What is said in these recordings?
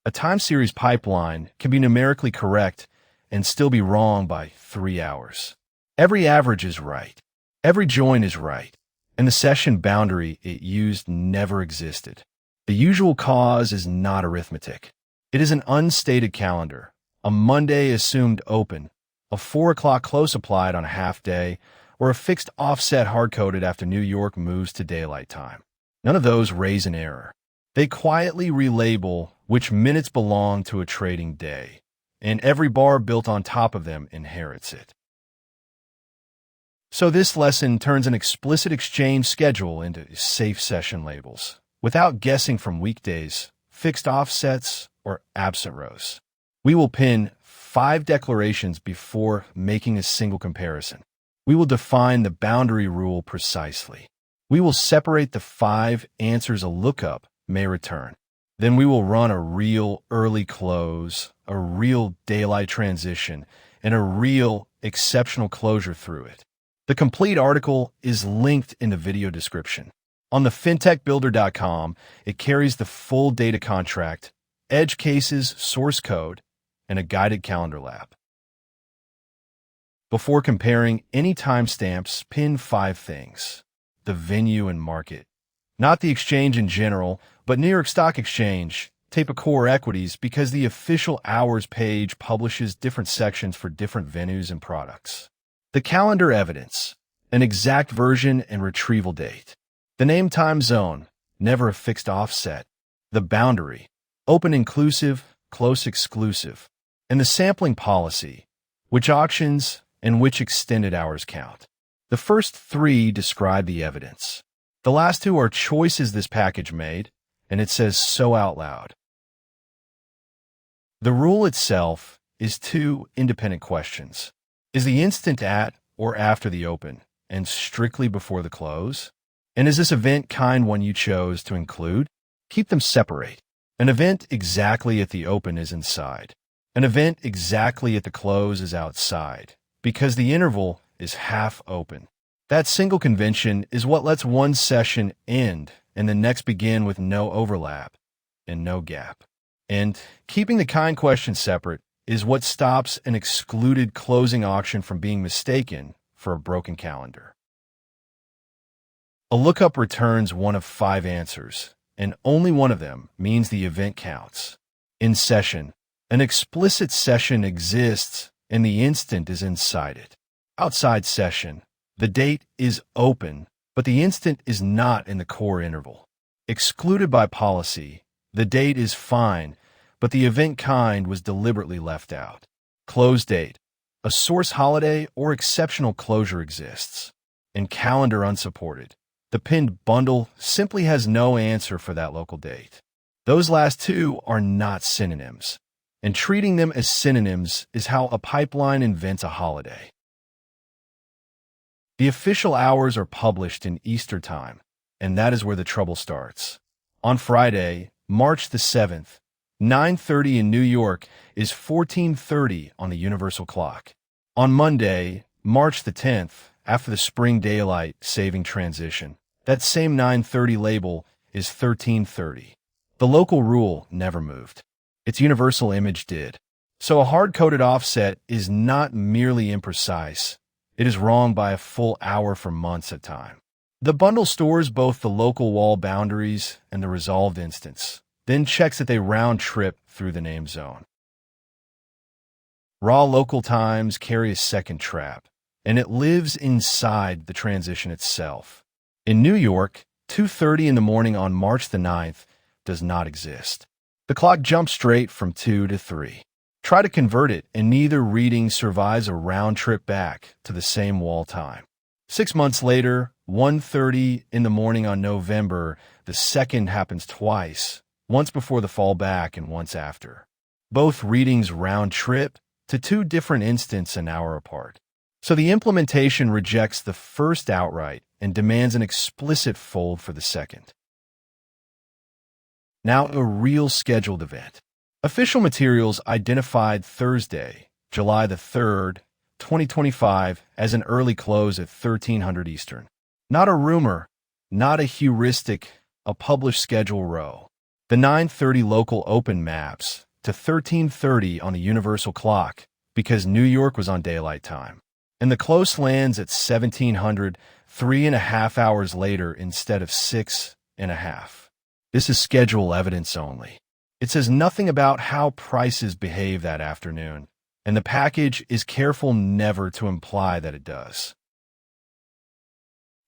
A time series pipeline can be numerically correct and still be wrong by 3 hours. Every average is right. Every join is right. And the session boundary it used never existed. The usual cause is not arithmetic. It is an unstated calendar, a Monday assumed open, a 4 o'clock close applied on a half day, or a fixed offset hard-coded after New York moves to daylight time. None of those raise an error. They quietly relabel which minutes belong to a trading day, and every bar built on top of them inherits it. So this lesson turns an explicit exchange schedule into safe session labels, without guessing from weekdays, fixed offsets, or absent rows. We will pin 5 declarations before making a single comparison. We will define the boundary rule precisely. We will separate the 5 answers a lookup may return. Then we will run a real early close, a real daylight transition, and a real exceptional closure through it. The complete article is linked in the video description. On the fintechbuilder.com, it carries the full data contract, edge cases, source code, and a guided calendar lab. Before comparing any timestamps, pin 5 things: the venue and market, not the exchange in general, but New York Stock Exchange, tape a core equities because the official hours page publishes different sections for different venues and products. The calendar evidence, an exact version and retrieval date. The name time zone, never a fixed offset. The boundary, open inclusive, close exclusive. And the sampling policy, which auctions and which extended hours count. The first 3 describe the evidence. The last 2 are choices this package made, and it says so out loud. The rule itself is 2 independent questions. Is the instant at or after the open, and strictly before the close? And is this event kind one you chose to include? Keep them separate. An event exactly at the open is inside. An event exactly at the close is outside, because the interval is half open. That single convention is what lets one session end and the next begin with no overlap and no gap. And keeping the kind question separate is what stops an excluded closing auction from being mistaken for a broken calendar. A lookup returns one of 5 answers, and only one of them means the event counts. In session, an explicit session exists and the instant is inside it. Outside session, the date is open, but the instant is not in the core interval. Excluded by policy, the date is fine, but the event kind was deliberately left out. Close date, a source holiday or exceptional closure exists. In calendar unsupported, the pinned bundle simply has no answer for that local date. Those last 2 are not synonyms, and treating them as synonyms is how a pipeline invents a holiday. The official hours are published in Easter time, and that is where the trouble starts. On Friday, March the 7th, 9:30 in New York is 14:30 on the universal clock. On Monday, March the 10th, after the spring daylight saving transition, that same 9:30 label is 13:30. The local rule never moved. Its universal image did. So a hard-coded offset is not merely imprecise. It is wrong by a full hour for months at a time. The bundle stores both the local wall boundaries and the resolved instance, then checks that they round trip through the name zone. Raw local times carry a second trap, and it lives inside the transition itself. In New York, 2:30 in the morning on March the 9th does not exist. The clock jumps straight from 2 to 3. Try to convert it, and neither reading survives a round trip back to the same wall time. 6 months later, 1:30 in the morning on November, the 2nd happens twice, once before the fallback and once after. Both readings round trip to 2 different instants an hour apart. So the implementation rejects the first outright and demands an explicit fold for the second. Now a real scheduled event. Official materials identified Thursday, July the 3rd, 2025 as an early close at 1300 Eastern. Not a rumor, not a heuristic, a published schedule row. The 9:30 local open maps to 13:30 on the universal clock because New York was on daylight time. And the close lands at 1700, 3.5 hours later instead of 6.5. This is schedule evidence only. It says nothing about how prices behave that afternoon, and the package is careful never to imply that it does.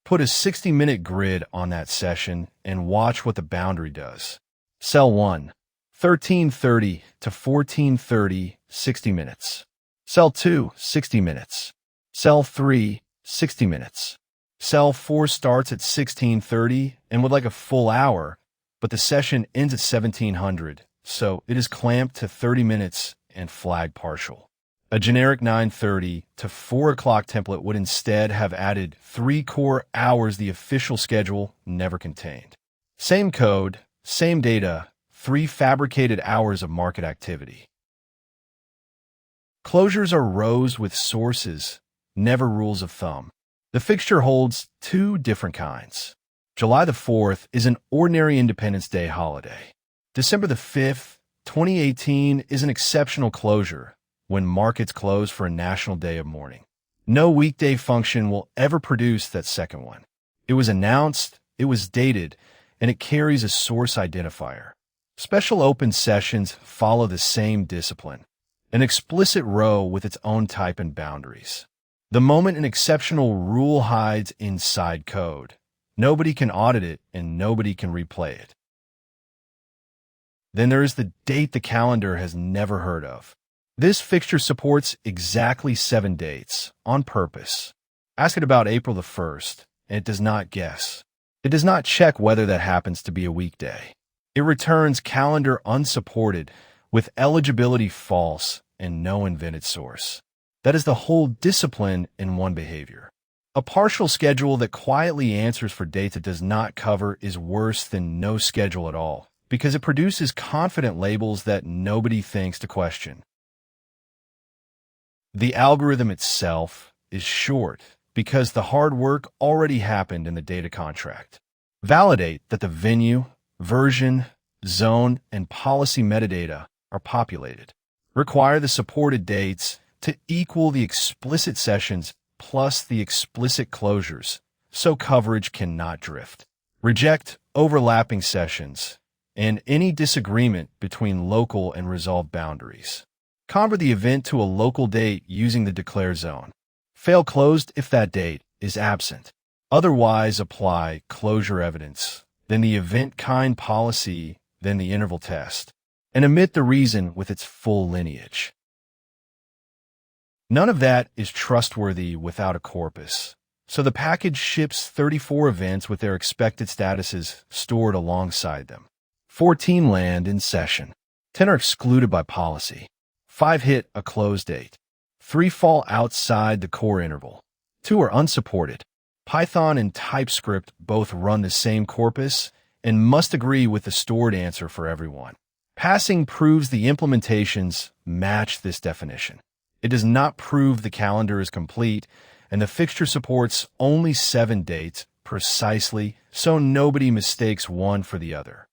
Put a 60-minute grid on that session and watch what the boundary does. Cell 1, 13:30 to 14:30, 60 minutes. Cell 2, 60 minutes. Cell 3, 60 minutes. Cell 4 starts at 16:30 and would like a full hour, but the session ends at 1700, so it is clamped to 30 minutes and flag partial. A generic 9:30 to 4 o'clock template would instead have added 3 core hours the official schedule never contained. Same code, same data, 3 fabricated hours of market activity. Closures are rows with sources, never rules of thumb. The fixture holds 2 different kinds. July the 4th is an ordinary Independence Day holiday. December the 5th, 2018 is an exceptional closure when markets close for a national day of mourning. No weekday function will ever produce that second one. It was announced, it was dated, and it carries a source identifier. Special open sessions follow the same discipline, an explicit row with its own type and boundaries. The moment an exceptional rule hides inside code, nobody can audit it and nobody can replay it. Then there is the date the calendar has never heard of. This fixture supports exactly 7 dates, on purpose. Ask it about April the 1st, and it does not guess. It does not check whether that happens to be a weekday. It returns calendar unsupported with eligibility false and no invented source. That is the whole discipline in one behavior. A partial schedule that quietly answers for dates it does not cover is worse than no schedule at all, because it produces confident labels that nobody thinks to question. The algorithm itself is short because the hard work already happened in the data contract. Validate that the venue, version, zone, and policy metadata are populated. Require the supported dates to equal the explicit sessions plus the explicit closures, so coverage cannot drift. Reject overlapping sessions and any disagreement between local and resolved boundaries. Convert the event to a local date using the declare zone. Fail closed if that date is absent. Otherwise, apply closure evidence, then the event kind policy, then the interval test, and omit the reason with its full lineage. None of that is trustworthy without a corpus, so the package ships 34 events with their expected statuses stored alongside them. 14 land in session. 10 are excluded by policy. 5 hit a close date. 3 fall outside the core interval. 2 are unsupported. Python and TypeScript both run the same corpus and must agree with the stored answer for everyone. Passing proves the implementations match this definition. It does not prove the calendar is complete, and the fixture supports only 7 dates precisely, so nobody mistakes one for the other.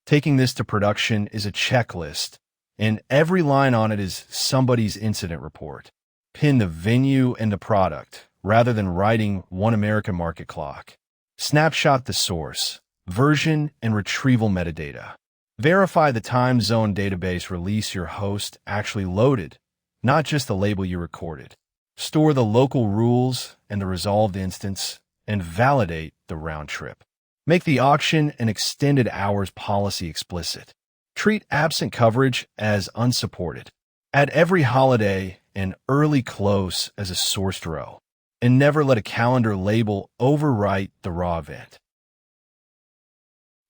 Taking this to production is a checklist, and every line on it is somebody's incident report. Pin the venue and the product, rather than writing one American market clock. Snapshot the source, version, and retrieval metadata. Verify the time zone database release your host actually loaded, not just the label you recorded. Store the local rules and the resolved instance, and validate the round trip. Make the auction and extended hours policy explicit. Treat absent coverage as unsupported. Add every holiday and early close as a sourced row, and never let a calendar label overwrite the raw event.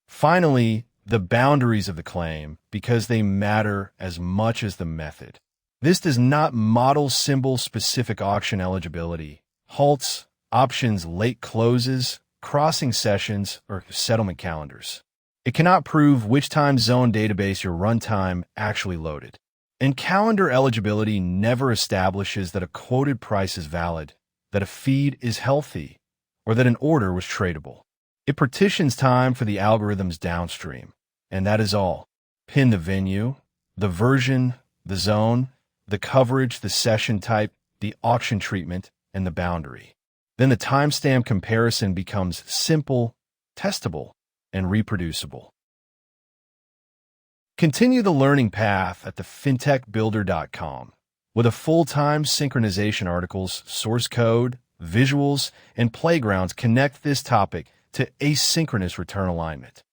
Finally, the boundaries of the claim, because they matter as much as the method. This does not model symbol-specific auction eligibility, halts, options, late closes, crossing sessions, or settlement calendars. It cannot prove which time zone database your runtime actually loaded. And calendar eligibility never establishes that a quoted price is valid, that a feed is healthy, or that an order was tradable. It partitions time for the algorithm's downstream, and that is all. Pin the venue, the version, the zone, the coverage, the session type, the auction treatment, and the boundary. Then the timestamp comparison becomes simple, testable, and reproducible. Continue the learning path at thefintechbuilder.com with a full-time synchronization articles, source code, visuals, and playgrounds connect this topic to asynchronous return alignment.